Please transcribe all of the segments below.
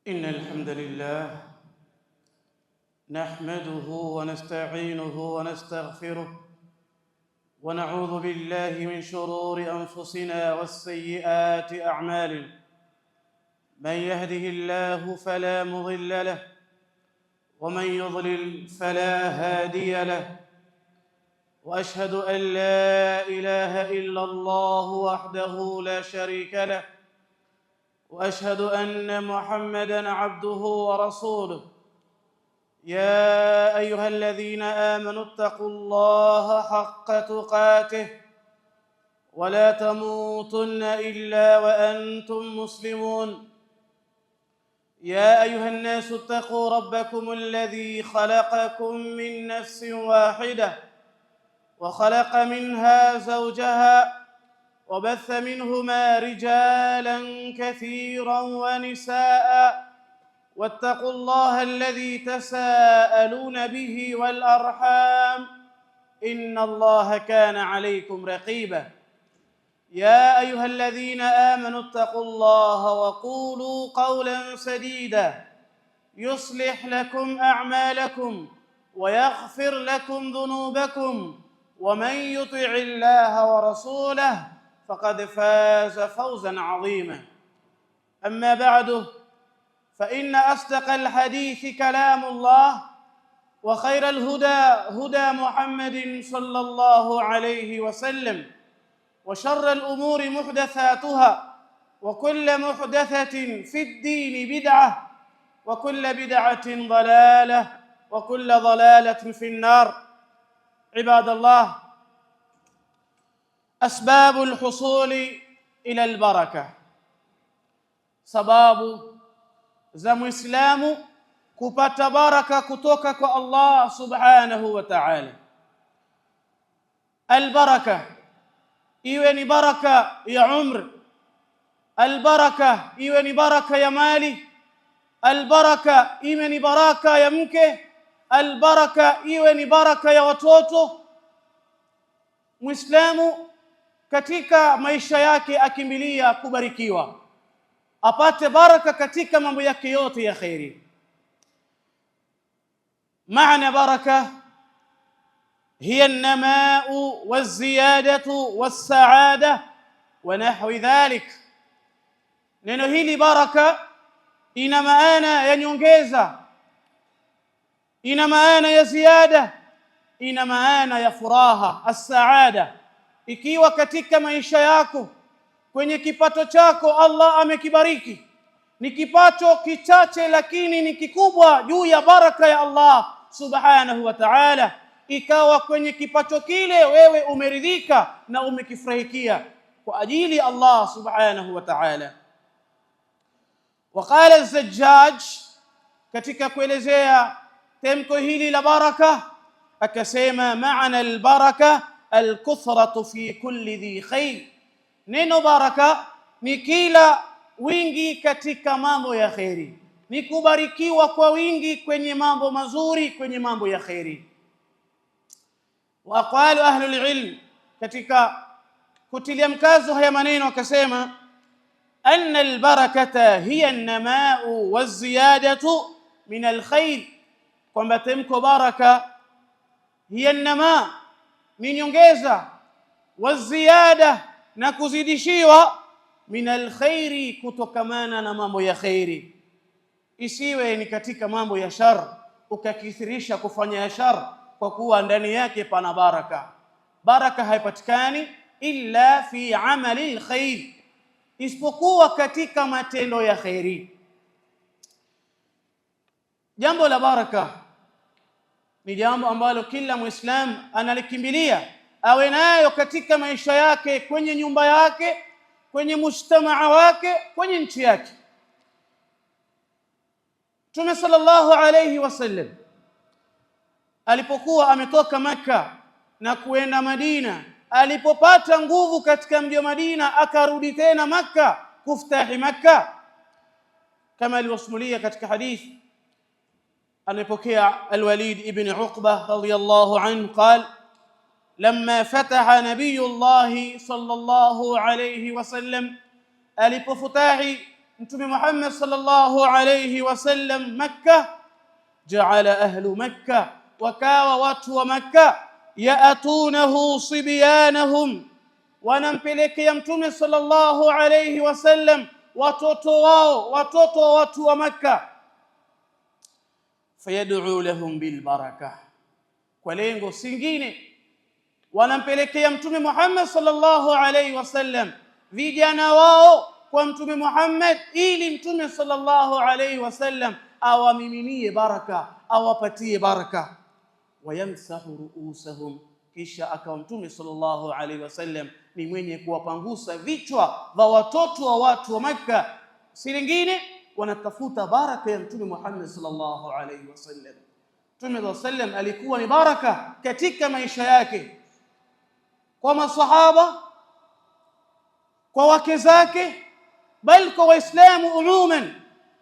إن الحمد لله نحمده ونستعينه ونستغفره ونعوذ بالله من شرور أنفسنا والسيئات أعمالنا. من يهده الله فلا مضل له ومن يضلل فلا هادي له، وأشهد أن لا إله إلا الله وحده لا شريك له، وأشهد أن محمدًا عبده ورسوله. يا أيها الذين آمنوا اتقوا الله حق تقاته ولا تموتن إلا وأنتم مسلمون. يا أيها الناس اتقوا ربكم الذي خلقكم من نفس واحدة وخلق منها زوجها وبث منهما رجالا كثيرا ونساء، واتقوا الله الذي تساءلون به والأرحام إن الله كان عليكم رقيبا. يا أيها الذين آمنوا اتقوا الله وقولوا قولا سديدا يصلح لكم أعمالكم ويغفر لكم ذنوبكم، ومن يطع الله ورسوله فقد فاز فوزا عظيما. أما بعد، فإن أصدق الحديث كلام الله، وخير الهدى هدى محمد صلى الله عليه وسلم، وشر الأمور محدثاتها، وكل محدثة في الدين بدعة، وكل بدعة ضلالة، وكل ضلالة في النار. عباد الله، أسباب الحصول إلى البركة، sababu za Muislamu kupata baraka kutoka kwa Allah subhanahu wa ta'ala. Albaraka iwe ni baraka ya umr, albaraka iwe ni baraka ya mali, albaraka iwe ni baraka ya mke, albaraka iwe ni baraka ya watoto. Muislamu katika maisha yake akimbilia kubarikiwa, apate baraka katika mambo yake yote ya khairi. Maana baraka hiya an-nama'u waz-ziyadatu was-sa'ada wa nahwi dhalik. Neno hili baraka ina maana ya nyongeza, ina maana ya ziada, ina maana ya furaha, as-sa'ada. Ikiwa katika maisha yako kwenye kipato chako Allah amekibariki, ni kipato kichache lakini ni kikubwa juu ya baraka ya Allah subhanahu wa ta'ala, ikawa kwenye kipato kile wewe umeridhika na umekifurahikia kwa ajili ya Allah subhanahu wa ta'ala. Waqala az-Zajjaj katika kuelezea tamko hili la baraka akasema, maana al-baraka al-kuthratu fi kulli dhi khair. Neno baraka ni kila wingi katika mambo ya khairi, ni kubarikiwa kwa wingi kwenye mambo mazuri, kwenye mambo ya khairi. Wa aqwalu ahli al-ilm katika kutilia mkazo haya maneno akasema, anna al-barakata hiya an-nama'u waz-ziyadatu min al-khair, kwamba tamko baraka hiya an-nama' ni nyongeza, waz-ziyada na kuzidishiwa, min alkhairi kutokamana na mambo ya khairi. Isiwe ni katika mambo ya shar ukakithirisha kufanya ya shar, kwa kuwa ndani yake pana baraka. Baraka haipatikani illa fi amali alkhair, isipokuwa katika matendo ya khairi. Jambo la baraka ni jambo ambalo kila Muislam analikimbilia awe nayo katika maisha yake, kwenye nyumba yake, kwenye mujtamaa wake, kwenye nchi yake. Mtume sallallahu alayhi wasallam alipokuwa ametoka Makka na kuenda Madina, alipopata nguvu katika mji wa Madina akarudi tena Makka kuftahi Makka, kama alivyosimulia katika hadithi alipokea al-Walid ibn Uqba radiyallahu anhu qala, لما فتح نبي الله صلى الله عليه وسلم alipofutahi Mtume Muhammad sallallahu alayhi wasallam Makkah, ja'ala ahlu Makkah, wakawa watu wa Makkah yaatunahu sibyanahum, wanampelekea Mtume sallallahu alayhi wasallam watoto wao, watoto wa watu wa Makkah, fayad'u lahum bil barakah, kwa lengo singine wanampelekea Mtume Muhammad sallallahu alayhi wasallam vijana wao kwa Mtume Muhammad, ili Mtume sallallahu alayhi wasallam awamiminie baraka, awapatie baraka. Wayamsahu ruusahum, kisha akawa Mtume sallallahu alayhi wasallam ni mwenye kuwapangusa vichwa vya watoto wa watu wa Makkah. Si lingine wanatafuta baraka ya Mtume Muhammad sallallahu alayhi wasallam. Mtume sallallahu alayhi wasallam alikuwa ni baraka katika maisha yake, kwa masahaba, kwa wake zake, bal kwa Waislamu umuman.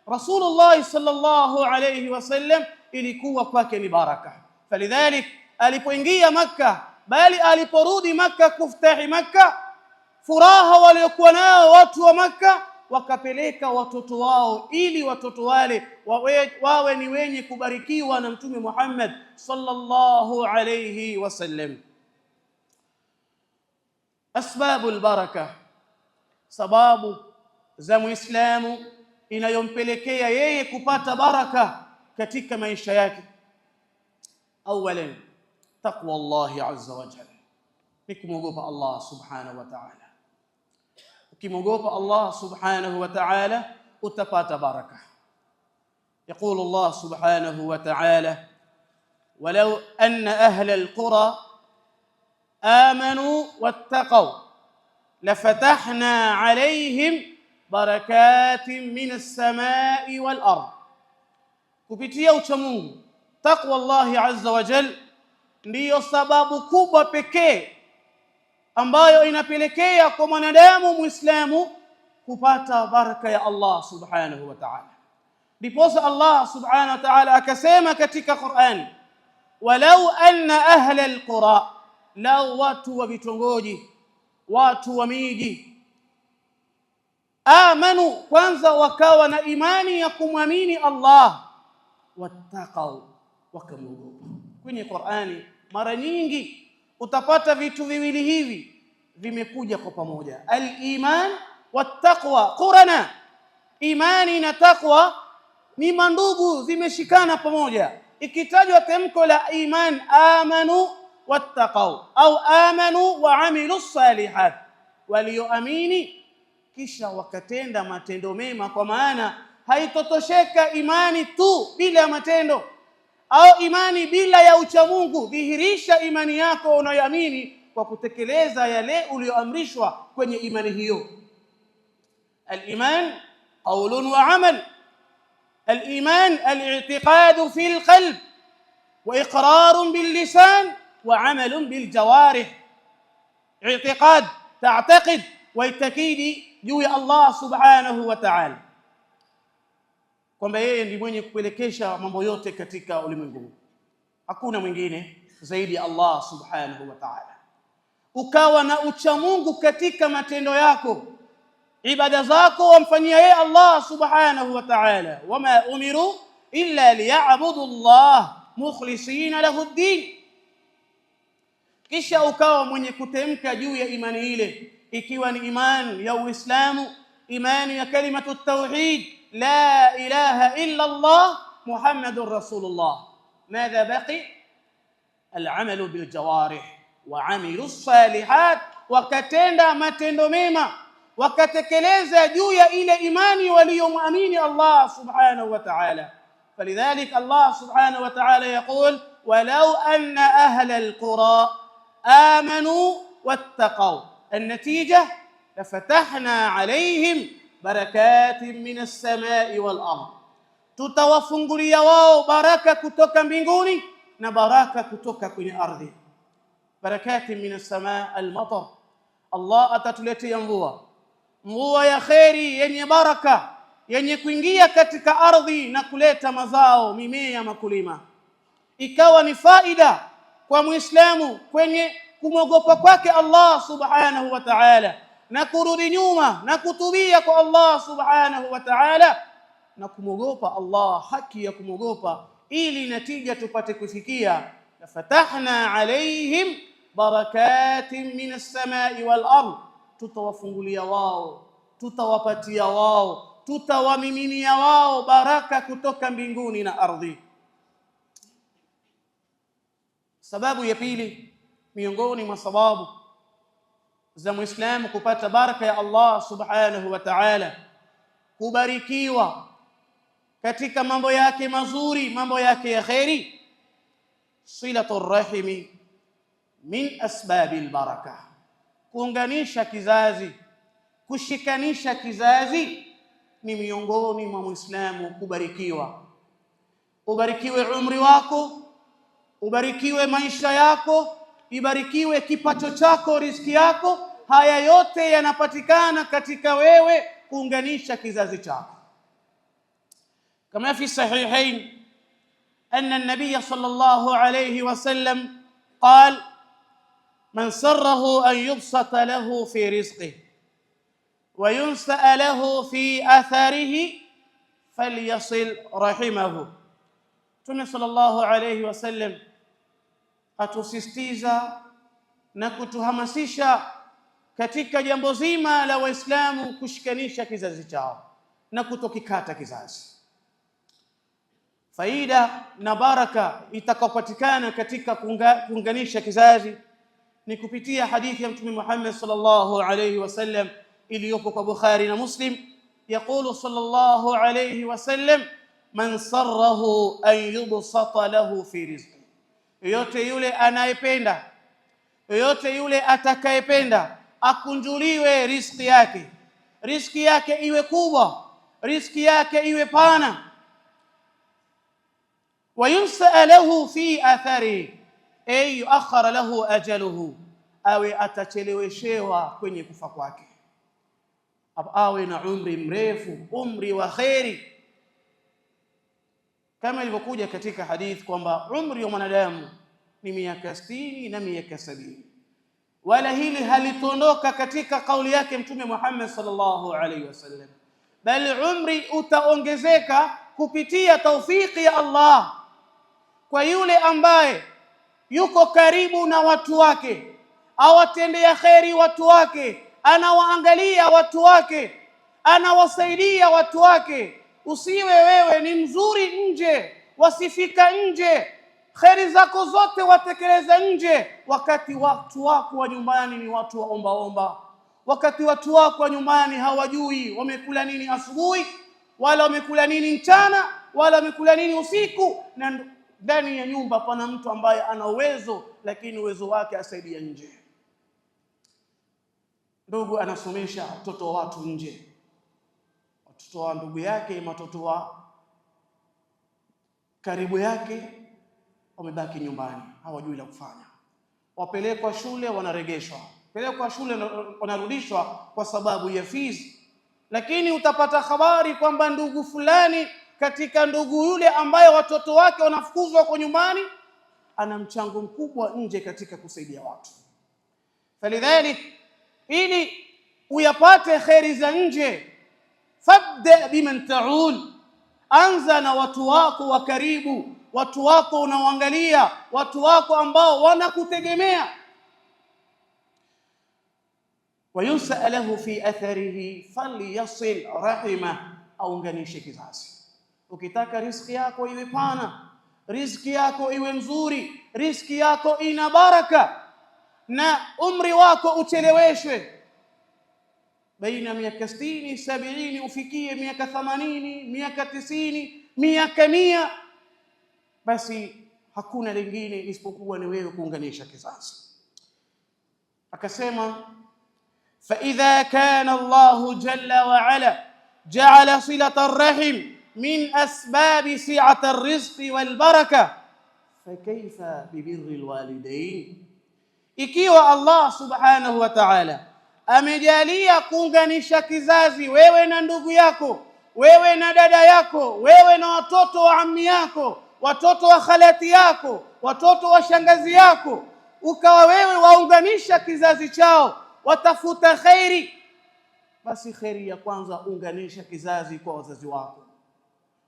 Rasulullah sallallahu alayhi wasallam ilikuwa kwake ni baraka. Falidhalik alipoingia Makkah, bali aliporudi Makkah kuftahi Makkah, furaha waliokuwa nao watu wa Makkah, wakapeleka watoto wao ili watoto wale wawe ni wenye kubarikiwa na Mtume Muhammad sallallahu alayhi wasallam. Asbabul baraka, sababu za Muislamu inayompelekea yeye kupata baraka katika maisha yake. Awalan, taqwa Allah azza wa jalla, ni kumwogopa Allah subhanahu wa ta'ala. Ukimwogopa Allah subhanahu wa ta'ala utapata baraka. يقول الله سبحانه وتعالى: ولو أن أهل القرى آمنوا واتقوا لفتحنا عليهم بركات من السماء والأرض. kupitia uchamungu, taqwa Allah azza wa jalla ndiyo sababu kubwa pekee ambayo inapelekea kwa mwanadamu Muislamu kupata baraka ya Allah subhanahu wa ta'ala. Ndipo Allah subhanahu wa ta'ala akasema katika Qur'an: walau anna ahla alqura, law watu wa vitongoji, watu wa miji, amanu, kwanza wakawa na imani ya kumwamini Allah, wattaqau, wakamwogopa. Kwenye Qur'ani mara nyingi utapata vitu viwili hivi vimekuja kwa pamoja: al-iman wattaqwa qurana. Imani na taqwa ni mandugu, zimeshikana pamoja. Ikitajwa tamko la iman, amanu wattaqau, au amanu wa amilu salihat, walioamini kisha wakatenda matendo mema. Kwa maana haitotosheka imani tu bila matendo, au imani bila ya uchamungu. Dhihirisha imani yako unayoamini kwa kutekeleza yale uliyoamrishwa kwenye imani hiyo. Al-iman qawlun wa amal. Al-iman al-i'tiqad fi al-qalb wa iqrar bil-lisan wa amal bil-jawarih. i'tiqad, ta'taqid wa itakidi juu ya Allah subhanahu wa ta'ala kwamba yeye ndiye mwenye kupelekesha mambo yote katika ulimwengu, hakuna mwingine zaidi ya Allah subhanahu wa ta'ala. Ukawa na uchamungu katika matendo yako, ibada zako wamfanyia yeye Allah subhanahu wa ta'ala. Wama umiru illa liya'budu Allah mukhlisina lahu ad-din. Kisha ukawa mwenye kutemka juu ya imani ile, ikiwa ni imani ya Uislamu, imani ya kalimatu tauhid, la ilaha illa Allah Muhammadur Rasulullah. Madha baqi? Al-amalu bil jawarih wa amilu salihat, wakatenda matendo mema, wakatekeleza juu ya ile imani waliyomwamini Allah subhanahu wa ta'ala. Falidhalik Allah subhanahu wa ta'ala yaqul: walau anna ahla al-qura amanu wattaqaw, النتيجة لفتحنا عليهم بركات من السماء والأرض. tutawafungulia wao baraka kutoka mbinguni na baraka kutoka kwenye ardhi. Barakati min as-samaa al-matar, Allah atatuletea mvua ya khairi yenye baraka, yenye kuingia katika ardhi na kuleta mazao, mimea, makulima. Ikawa ni faida kwa Muislamu kwenye kumwogopa kwake Allah subhanahu wa ta'ala, na kurudi nyuma na kutubia kwa Allah subhanahu wa ta'ala na kumwogopa Allah haki ya kumwogopa, ili natija tupate kufikia. Fatahna alaihim barakatin minas samai wal ard, tutawafungulia wao, tutawapatia wao, tutawamiminia wao baraka kutoka mbinguni na ardhi. Sababu ya pili miongoni mwa sababu za Muislamu kupata baraka ya Allah subhanahu wa ta'ala, kubarikiwa katika mambo yake mazuri, mambo yake ya khairi, silatul rahimi min asbabil baraka, kuunganisha kizazi, kushikanisha kizazi ni miongoni mwa Muislamu kubarikiwa. Ubarikiwe umri wako, ubarikiwe maisha yako, ibarikiwe kipato chako, riziki yako. Haya yote yanapatikana katika wewe kuunganisha kizazi chako. Kama fi sahihain anna an-nabiy sallallahu alayhi wasallam qala man sarrahu an yubsata lahu fi rizqihi wa yunsa lahu fi atharihi falyasil rahimahu. Mtume sallallahu alayhi wasallam atusisitiza na kutuhamasisha katika jambo zima la Waislamu kushikanisha kizazi chao na kutokikata kizazi. Faida na baraka itakayopatikana katika kuunganisha kizazi ni kupitia hadithi ya Mtume Muhammad sallallahu alayhi wasallam iliyopo kwa Bukhari na Muslim. Yaqulu sallallahu alayhi wasallam man sarrahu an yubsata lahu fi rizqi, yote yule anayependa, yote yule atakayependa akunjuliwe riziki yake iwe kubwa, riziki yake iwe pana. Wa yunsa lahu fi athari ay yuakhkhara lahu ajaluhu, awe atacheleweshewa kwenye kufa kwake, awe na umri mrefu, umri wa khairi. Kama ilivyokuja katika hadith kwamba umri wa mwanadamu ni miaka 60 na miaka 70, wala hili halitondoka katika kauli yake Mtume Muhammad sallallahu alaihi wasallam, bali umri utaongezeka kupitia taufiki ya Allah kwa yule ambaye yuko karibu na watu wake, awatendea khairi watu wake, anawaangalia watu wake, anawasaidia watu wake. Usiwe wewe ni mzuri nje, wasifika nje, khairi zako zote watekeleza nje, wakati watu wako wa nyumbani ni watu waomba, wakati watu wako wa nyumbani hawajui wamekula nini asubuhi, wala wamekula nini mchana, wala wamekula nini usiku. Na ndani ya nyumba pana mtu ambaye ana uwezo, lakini uwezo wake asaidia nje. Ndugu anasomesha watoto wa watu nje, watoto wa ndugu yake, watoto wa karibu yake wamebaki nyumbani, hawajui la kufanya. Wapelekwa shule wanaregeshwa, pelekwa shule wanarudishwa kwa sababu ya fees. Lakini utapata habari kwamba ndugu fulani katika ndugu yule ambaye watoto wake wanafukuzwa kwa nyumbani ana mchango mkubwa nje katika kusaidia watu. Falidhalik, ili uyapate khairi za nje, fabda biman ta'un, anza na watu wako wa karibu, watu wako unaoangalia, watu wako ambao wanakutegemea. Wayunsa lahu fi atharihi falyasil rahimah, aunganishe kizazi. Ukitaka riziki yako iwe pana, riziki yako iwe nzuri, riziki yako ina baraka, na umri wako ucheleweshwe baina miaka 60 70 ufikie miaka 80 miaka 90 miaka 100, basi hakuna lingine isipokuwa ni wewe kuunganisha kizazi. Akasema fa idha kana Allah jalla wa ala ja'ala silata ar-rahim min asbab si'ati ar-rizqi wal baraka, fa kayfa bi birri al-walidayn. Ikiwa Allah subhanahu wa ta'ala amejalia kuunganisha kizazi, wewe na ndugu yako, wewe na dada yako, wewe na watoto wa ammi yako, watoto wa khalati yako, watoto wa shangazi yako, ukawa wewe waunganisha kizazi chao, watafuta khairi, basi kheri ya kwanza, unganisha kizazi kwa wazazi wako,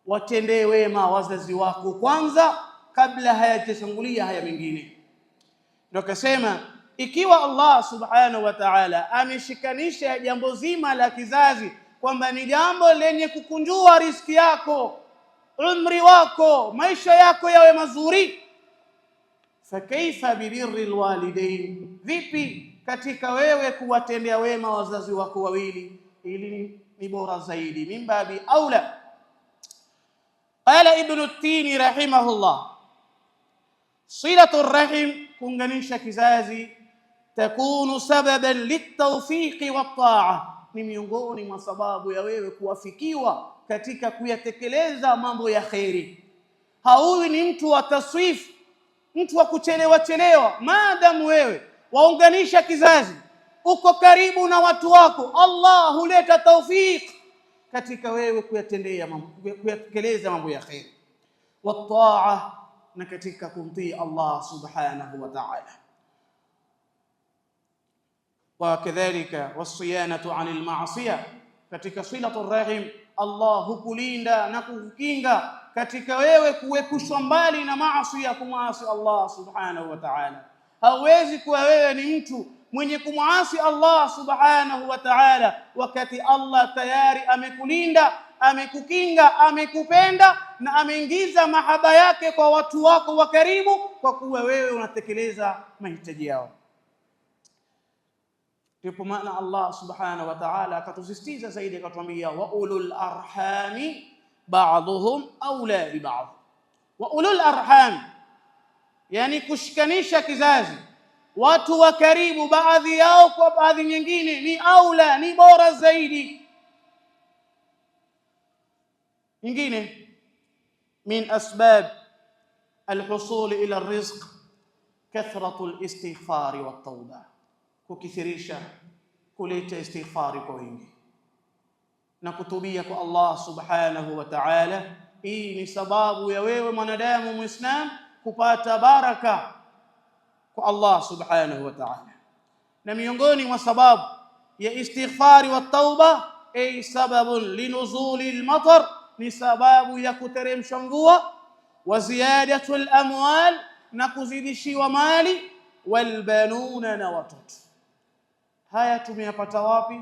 watendee wema wazazi wako kwanza kabla hayajatangulia haya mengine. Ndio kasema ikiwa Allah subhanahu wa ta'ala ameshikanisha jambo zima la kizazi kwamba ni jambo lenye kukunjua riziki yako, umri wako, maisha yako yawe mazuri, fakaifa bibirri alwalidain, vipi katika wewe kuwatendea wema wazazi wako wawili, ili ni bora zaidi, mimbabi aula. Qala Ibn Tini rahimahullah, silatu rahim, kuunganisha kizazi, takunu sababan litawfiqi wat-ta'a, ni miongoni mwa sababu ya wewe kuwafikiwa katika kuyatekeleza mambo ya khairi. Hauwi ni mtu wa taswif, mtu wa kuchelewa, maadamu wewe waunganisha kizazi, uko karibu na watu wako, Allah huleta tawfik katika wewe kuyatendea mambo, kuyatekeleza mambo ya khairi, wat-ta'a, na katika kumtii Allah subhanahu wa ta'ala. Wakadhalika wasiyanatu anil ma'siyah, katika silatu rahim Allah hukulinda na kukukinga katika wewe kuepushwa mbali na maasi ya kumwasi Allah subhanahu wa ta'ala. Hauwezi kuwa wewe ni mtu mwenye kumwasi Allah subhanahu wa ta'ala wakati Allah tayari amekulinda, amekukinga, amekupenda na ameingiza mahaba yake kwa watu wako wa karibu, kwa kuwa wewe unatekeleza mahitaji yao. Ndipo maana Allah subhanahu wa ta'ala akatusisitiza zaidi, akatuambia wa ulul arhami ba'dhum awla bi ba'd. Wa ulul arham, yani kushikanisha kizazi, watu wa karibu, baadhi yao kwa baadhi nyingine ni aula, ni bora zaidi. Nyingine min asbab alhusul ila arrizq kathratu alistighfar wat-tauba, kukithirisha kuleta istighfari kwa wingi na kutubia kwa Allah subhanahu wa ta'ala. Hii ni sababu ya wewe mwanadamu muislam kupata baraka kwa Allah subhanahu wa ta'ala. Na miongoni mwa sababu ya istighfari wa tauba, ay sababun linuzuli al-matar, ni sababu ya kuteremsha mvua, wa ziyadatu al-amwal, na kuzidishiwa mali, wal banuna, na watoto. Haya tumeyapata wapi?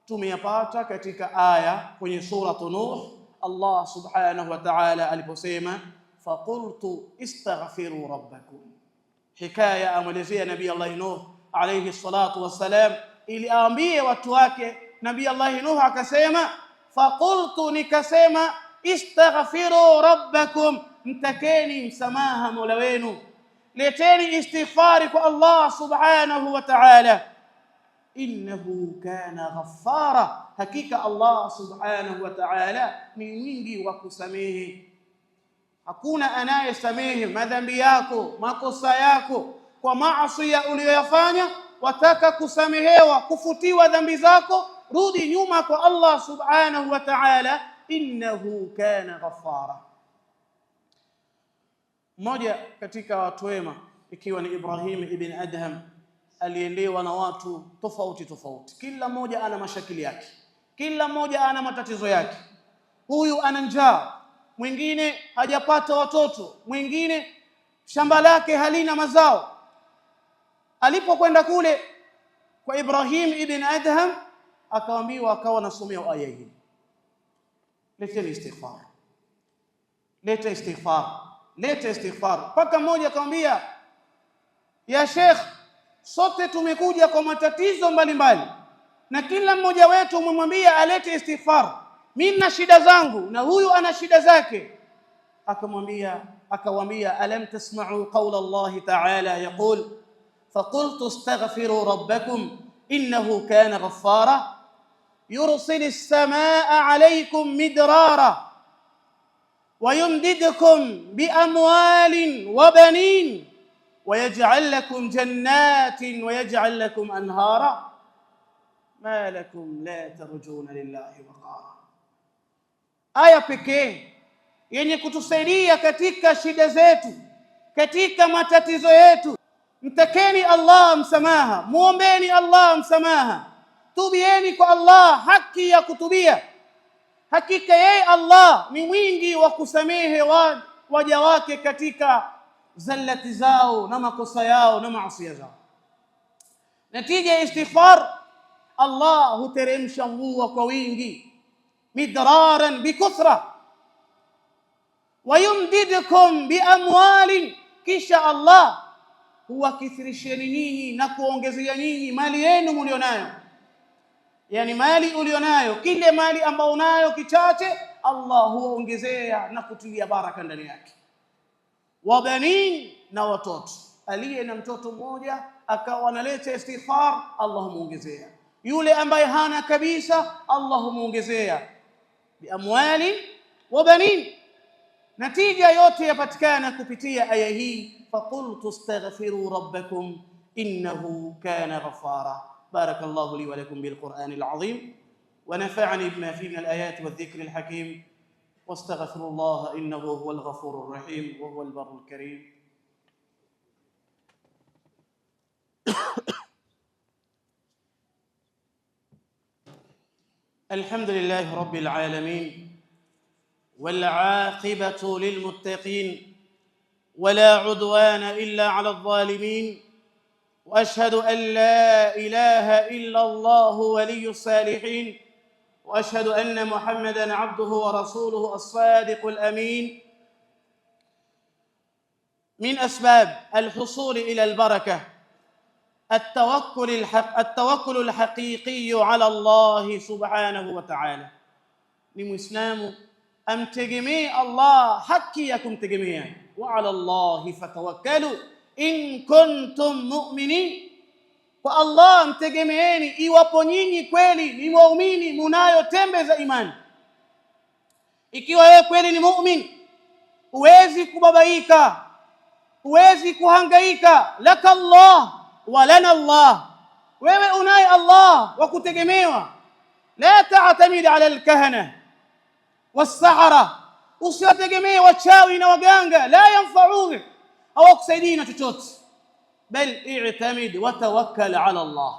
Tumeyapata katika aya kwenye suratu Nuh, Allah subhanahu wa ta'ala aliposema faqultu istaghfiru rabbakum. Hikaya amelezea Nabii Allah Nuh alayhi salatu wassalam, ili aambie watu wake. Nabii Allah Nuh akasema faqultu, nikasema, istaghfiru rabbakum, mtakeni msamaha mola wenu, leteni istighfari kwa Allah subhanahu wa ta'ala. Innahu kana ghaffara, hakika Allah subhanahu wa ta'ala ni mwingi wa kusamehe. Hakuna anayesamehe madhambi yako, makosa yako, kwa maasi uliyoyafanya. Wataka kusamehewa, kufutiwa dhambi zako, rudi nyuma kwa Allah subhanahu wa ta'ala. Innahu kana ghaffara. Mmoja katika watu wema, ikiwa ni Ibrahim ibn Adham, aliendewa na watu tofauti tofauti, kila mmoja ana mashakili yake, kila mmoja ana matatizo yake. Huyu ana njaa, mwingine hajapata watoto, mwingine shamba lake halina mazao. Alipokwenda kule kwa Ibrahim ibn Adham, akaambiwa, akawa nasomea aya hii, leteni istighfar, leta istighfar, leta istighfar. Paka mmoja akamwambia, ya Sheikh, sote tumekuja kwa matatizo mbalimbali, na kila mmoja wetu umemwambia alete istighfar. Mimi na shida zangu na huyu ana shida zake. Akawaambia, alam tasma'u qawla Allah ta'ala yaqul faqultu astaghfiru rabbakum innahu kana ghaffara yursilis samaa'a 'alaykum midrara wa yumdidukum bi amwalin wa banin ويجعل لكم جنات ويجعل لكم أنهارا ما لكم لا ترجون لله وقارا. Aya pekee yenye kutusaidia katika shida zetu, katika matatizo yetu. Mtakeni Allah msamaha, muombeni Allah msamaha. tubieni kwa Allah haki ya kutubia. Hakika yeye Allah ni mwingi wa kusamehe waja wake katika zallati zao na makosa yao na maasi zao. Natija ya istighfar, Allah huteremsha mvua kwa wingi, midraran bikuthra, wayumdidukum biamwalin, kisha Allah huwakithirisheni nyinyi na kuongezea nyinyi mali yenu mlionayo. Yani mali ulionayo, kile mali ambao unayo kichache, Allah huongezea na kutilia baraka ndani yake. Wabanin, na watoto. Aliye na mtoto mmoja akawa analeta istighfar, Allah humuongezea. Yule ambaye hana kabisa, Allah humuongezea. Biamwali wa banin. Natija yote yapatikana kupitia aya hii, faqultu astaghfiru rabbakum innahu kana ghafara. barakallahu li wa lakum bil Qur'anil azim wa nafa'ani bima fihi min al ayati wadh dhikril hakim. واستغفر الله إنه هو الغفور الرحيم وهو البر الكريم. الحمد لله رب العالمين والعاقبة للمتقين ولا عدوان إلا على الظالمين، وأشهد أن لا إله إلا الله ولي الصالحين، وأشهد أن محمدًا عبده ورسوله الصادق الأمين. من أسباب الحصول إلى البركة التوكل الحقيقي على الله سبحانه وتعالى. لمسلم أمتجمي الله حكيكم تجميعا، وعلى الله فتوكلوا إن كنتم مؤمنين. Kwa Allah mtegemeeni iwapo nyinyi kweli ni muumini, munayo tembe za imani. Ikiwa wewe kweli ni muumini, huwezi kubabaika, huwezi kuhangaika. Laka Allah wa lana Allah, wewe unaye Allah wa kutegemewa. La ta'tamid ala al-kahana was-sahara, usiwategemee wachawi na waganga. La yanfa'uka, hawakusaidii na chochote. بل اعتمد وتوكل على الله.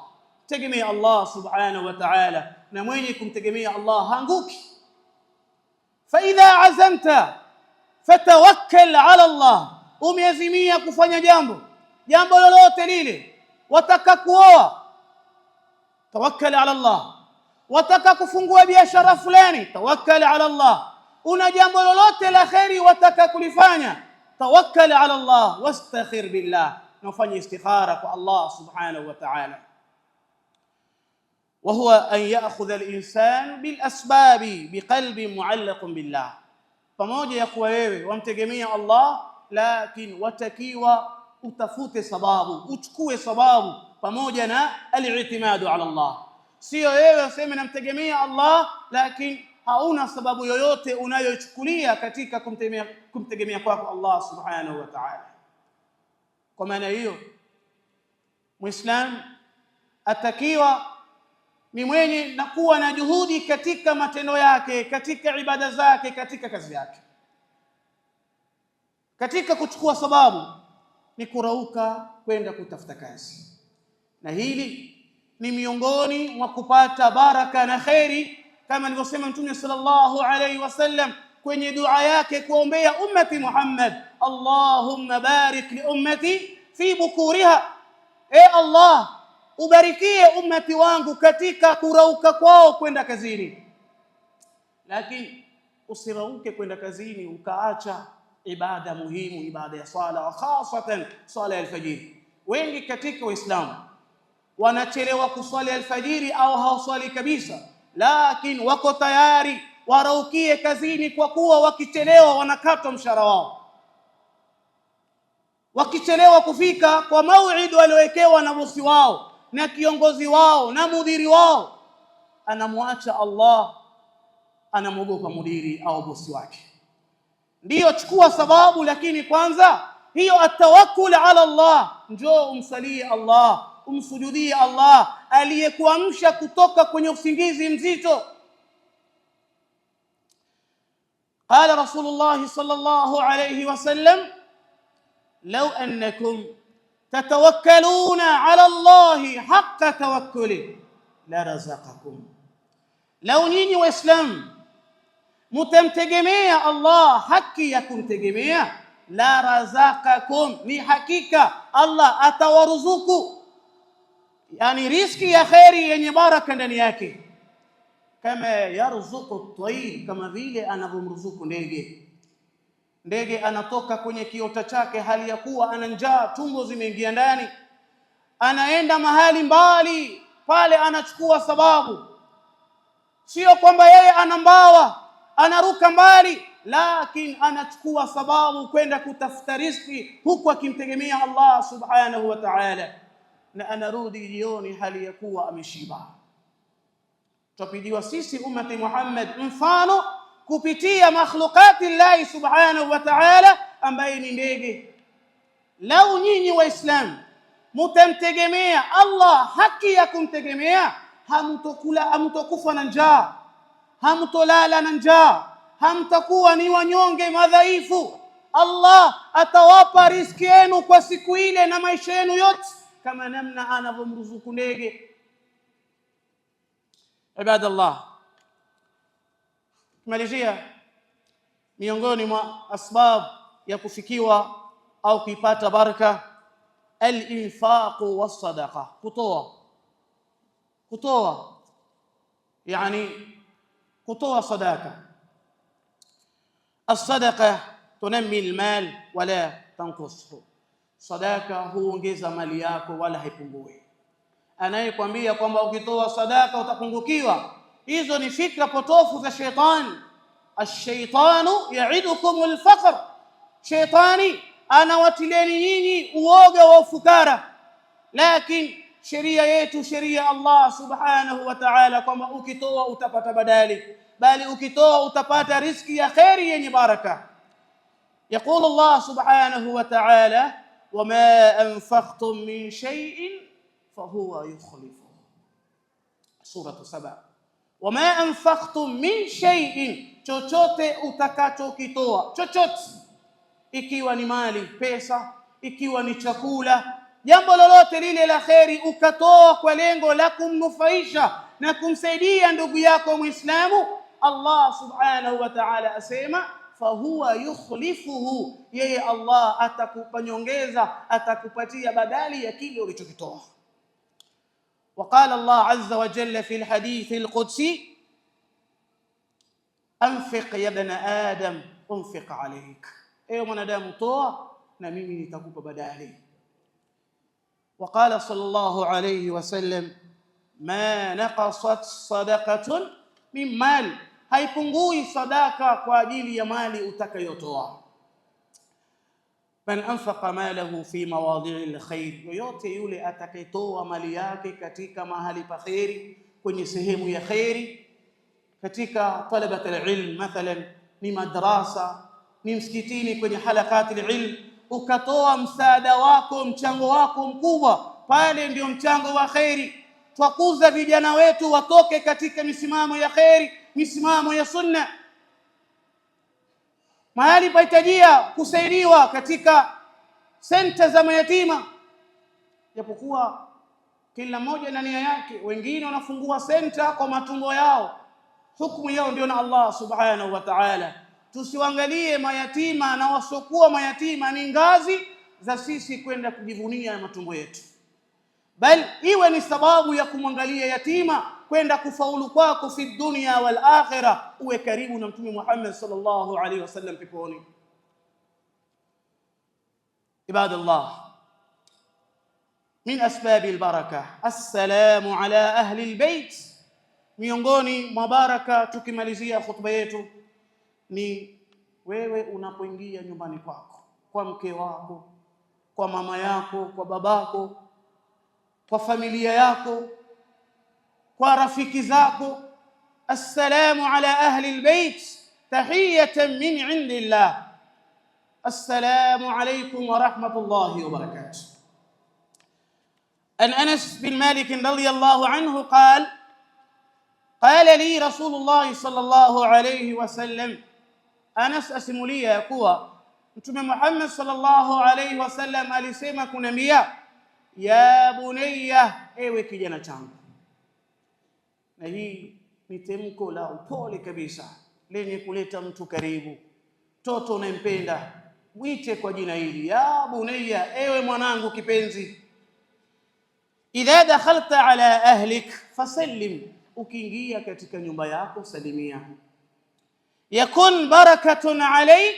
تجميع الله سبحانه وتعالى، نموينكم تجميع الله هانغوك. فإذا عزمت فتوكل على الله. Umeazimia kufanya jambo lolote lile, wataka kuoa, tawakkal ala Allah. Wataka kufungua biashara fulani, tawakkal ala Allah. Una jambo lolote la khairi wataka kulifanya, tawakkal ala Allah wastakhir billah. نفني استخارة الله سبحانه وتعالى. وهو أن يأخذ الإنسان بالأسباب بقلب معلق بالله. pamoja ya kuwa wewe wamtegemea Allah, lakini watakiwa utafute sababu, uchukue sababu pamoja na al-i'timadu ala Allah. Sio wewe useme namtegemea Allah lakini hauna sababu yoyote unayochukulia katika kumtegemea kwako Allah subhanahu wa ta'ala. Kwa maana hiyo Muislam atakiwa ni mwenye na kuwa na juhudi katika matendo yake, katika ibada zake, katika kazi yake. Katika kuchukua sababu ni kurauka kwenda kutafuta kazi, na hili ni miongoni mwa kupata baraka na khairi, kama alivyosema Mtume sallallahu alayhi wasallam kwenye dua yake kuombea ummati Muhammad, Allahumma barik li ummati fi bukuriha. Allah, ubarikie ummati wangu katika kurauka kwao kwenda kazini. Lakini usirauke kwenda kazini ukaacha ibada muhimu, ibada ya sala, wa khasatan sala ya alfajiri. Wengi katika Waislamu wanachelewa kuswali alfajiri au hawaswali kabisa, lakini wako tayari waraukie kazini, kwa kuwa wakichelewa wanakatwa mshahara wao. Wakichelewa kufika kwa mauidi waliowekewa na bosi wao na kiongozi wao na mudiri wao, anamwacha Allah, anamwogopa mudiri au bosi wake. Ndiyo, chukua sababu, lakini kwanza hiyo atawakkul ala Allah. Njoo umsalie Allah, umsujudie Allah aliyekuamsha kutoka kwenye usingizi mzito. Qala Rasulullah sallallahu alayhi wasallam, لو أنكم تتوكلون على الله حق توكله la razaqakum, lau nyinyi waislamu mutamtegemea Allah haki ya kumtegemea, la razaqakum, ni hakika Allah atawaruzuku, yani riziki ya khairi yenye baraka ndani yake. Kama yarzuqu at-tayr, kama vile anavyomruzuku ndege. Ndege anatoka kwenye kiota chake hali ya kuwa ana njaa, tumbo zimeingia ndani, anaenda mahali mbali, pale anachukua sababu, sio kwamba yeye ana mbawa anaruka mbali, lakini anachukua sababu kwenda kutafuta riziki huku akimtegemea Allah subhanahu wa ta'ala, na anarudi jioni hali ya kuwa ameshiba. Tupigiwa sisi ummati Muhammad mfano kupitia makhlukati Allah subhanahu wa ta'ala ambaye ni ndege. Lau nyinyi waislamu mutamtegemea Allah haki ya kumtegemea, hamtokufa na njaa, hamtolala na njaa, hamtakuwa ni wanyonge madhaifu. Allah atawapa riziki yenu kwa siku ile na maisha yenu yote kama namna anavyomruzuku ndege. Ibadallah, tumalizia miongoni mwa asbab ya kufikiwa au kuipata baraka al-infaq was-sadaqa, kutoa yani kutoa sadaka. As-sadaqa tunammi al-mal wala tanqusuhu, sadaka huongeza mali yako wala haipungui. Anayekwambia kwamba ukitoa sadaka utapungukiwa, hizo ni fikra potofu za shetani. Ash-shaytanu ya'idukum al-faqr, shetani anawatilieni nyinyi uoga wa ufukara, lakini sheria yetu, sheria Allah subhanahu wa ta'ala, kwamba ukitoa utapata badali, bali ukitoa utapata riziki ya khairi yenye baraka. يقول الله سبحانه وتعالى وما أنفقتم من شيء فهو يخلفه. سورة 7. وما أنفقتم من شيء, chochote utakachokitoa, chochote, ikiwa ni mali, pesa, ikiwa ni chakula, jambo lolote lile la khairi ukatoa kwa lengo la kumnufaisha na kumsaidia ndugu yako Muislamu, Allah subhanahu wa ta'ala asema fahuwa yukhlifuhu, yeye Allah atakupa nyongeza, atakupatia badali ya kile ulichokitoa. وقال الله عز وجل في الحديث القدسي أنفق يا ابن آدم أنفق عليك, ewe mwanadamu toa na mimi nitakupa badali. وقال صلى الله عليه وسلم ما نقصت صدقة من مال, haipungui sadaka kwa ajili ya mali utakayotoa. Man anfaqa malahu fi mawadhi'il khair, yoyote yule atakayetoa mali yake katika mahali pa khairi, kwenye sehemu ya khairi, katika talabat alilm, mathalan ni madrasa, ni msikitini, kwenye halakati alilm, ukatoa msaada wako, mchango wako mkubwa pale, ndio mchango wa khairi. Twakuza vijana wetu watoke katika misimamo ya khairi, misimamo ya sunna. Mahali pahitajia kusaidiwa katika senta za mayatima, japokuwa kila mmoja na nia yake. Wengine wanafungua senta kwa matumbo yao, hukumu yao ndio na Allah subhanahu wa ta'ala. Tusiangalie mayatima na wasiokuwa mayatima ni ngazi za sisi kwenda kujivunia matumbo yetu, bali iwe ni sababu ya kumwangalia yatima kwenda kufaulu kwako fi dunya wal akhirah, uwe karibu na Mtume Muhammad sallallahu alaihi wasallam peponi. Ibadallah, min asbab albaraka assalamu ala ahli albayt, miongoni mwa baraka tukimalizia khutba yetu ni wewe unapoingia nyumbani kwako, kwa mke wako, kwa mama yako, kwa babako, kwa familia yako, kwa rafiki zako, assalamu ala ahli albayt tahiyatan min indillah, assalamu alaykum wa rahmatullahi wa barakatuh. An Anas bin Malik radiyallahu anhu قال قال لي رسول الله صلى الله عليه وسلم, Anas asimulia ya kuwa Mtume Muhammad sallallahu alayhi wasallam alisema kunambia, ya bunayya, ewe kijana changu, na hii ni temko la upole kabisa lenye kuleta mtu karibu. Mtoto unayempenda mwite kwa jina hili, ya bunayya, ewe mwanangu kipenzi. Idha dakhalta ala ahlik fasallim, ukiingia katika nyumba yako salimia. Yakun barakatun alayk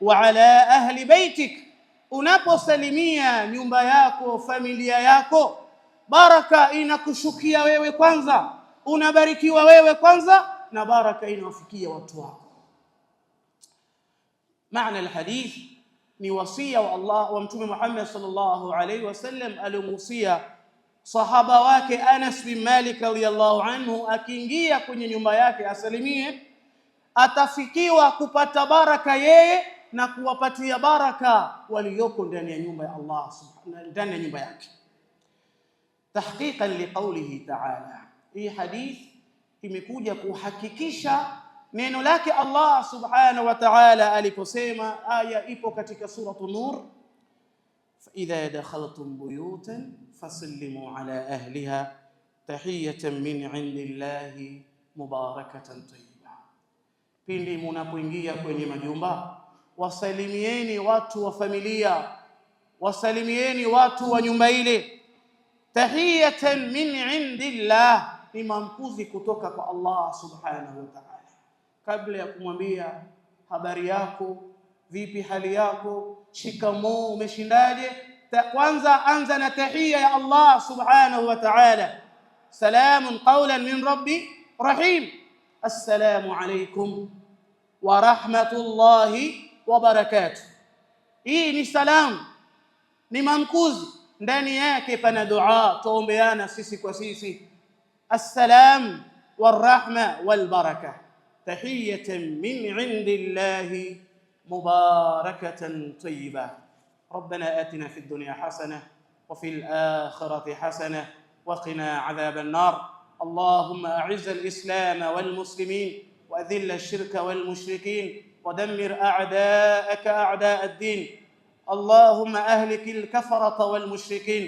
wa ala ahli baitik, unaposalimia nyumba yako, familia yako, baraka inakushukia wewe kwanza, unabarikiwa wewe kwanza, na baraka inawafikia watu wako. Maana alhadith ni wasia wa Allah wa Mtume Muhammad sallallahu alayhi wasallam alimuhusia sahaba wake Anas bin Malik radhiyallahu anhu, akiingia kwenye nyumba yake asalimie, atafikiwa kupata baraka yeye na kuwapatia baraka walioko ndani ya nyumba ya Allah subhanahu, ndani ya nyumba yake. Tahqiqan liqaulihi ta'ala, hii hadith imekuja kuhakikisha neno lake Allah subhanahu wa ta'ala aliposema, aya ipo katika suratu Nur, fa idha dakhaltum buyutan fasallimu ala ahliha tahiyatan min indillahi mubarakatan tayyiba. Pindi mnapoingia kwenye majumba, wasalimieni watu wa familia, wasalimieni watu wa nyumba ile. Tahiyatan min indillah, ni mamkuzi kutoka kwa Allah subhanahu wa ta'ala. Kabla ya kumwambia habari yako, vipi hali yako, shikamoo, umeshindaje, kwanza anza na tahiyya ya Allah subhanahu wa ta'ala. Salamun qawlan min rabbi rahim, assalamu alaykum wa rahmatullahi wa barakatuh. Hii ni salamu, ni mamkuzi, ndani yake pana dua, tuombeana sisi kwa sisi. Assalam warahma walbaraka, tahiyatan min indillahi mubarakatan tayyiba. ربنا آتنا في الدنيا حسنة وفي الآخرة حسنة وقنا عذاب النار. اللهم أعز الإسلام والمسلمين وأذل الشرك والمشركين ودمر أعداءك أعداء الدين. اللهم أهلك الكفرة والمشركين،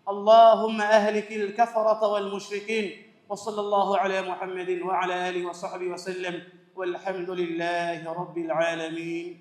اللهم أهلك الكفرة والمشركين. وصلى الله على محمد وعلى آله وصحبه وسلم، والحمد لله رب العالمين.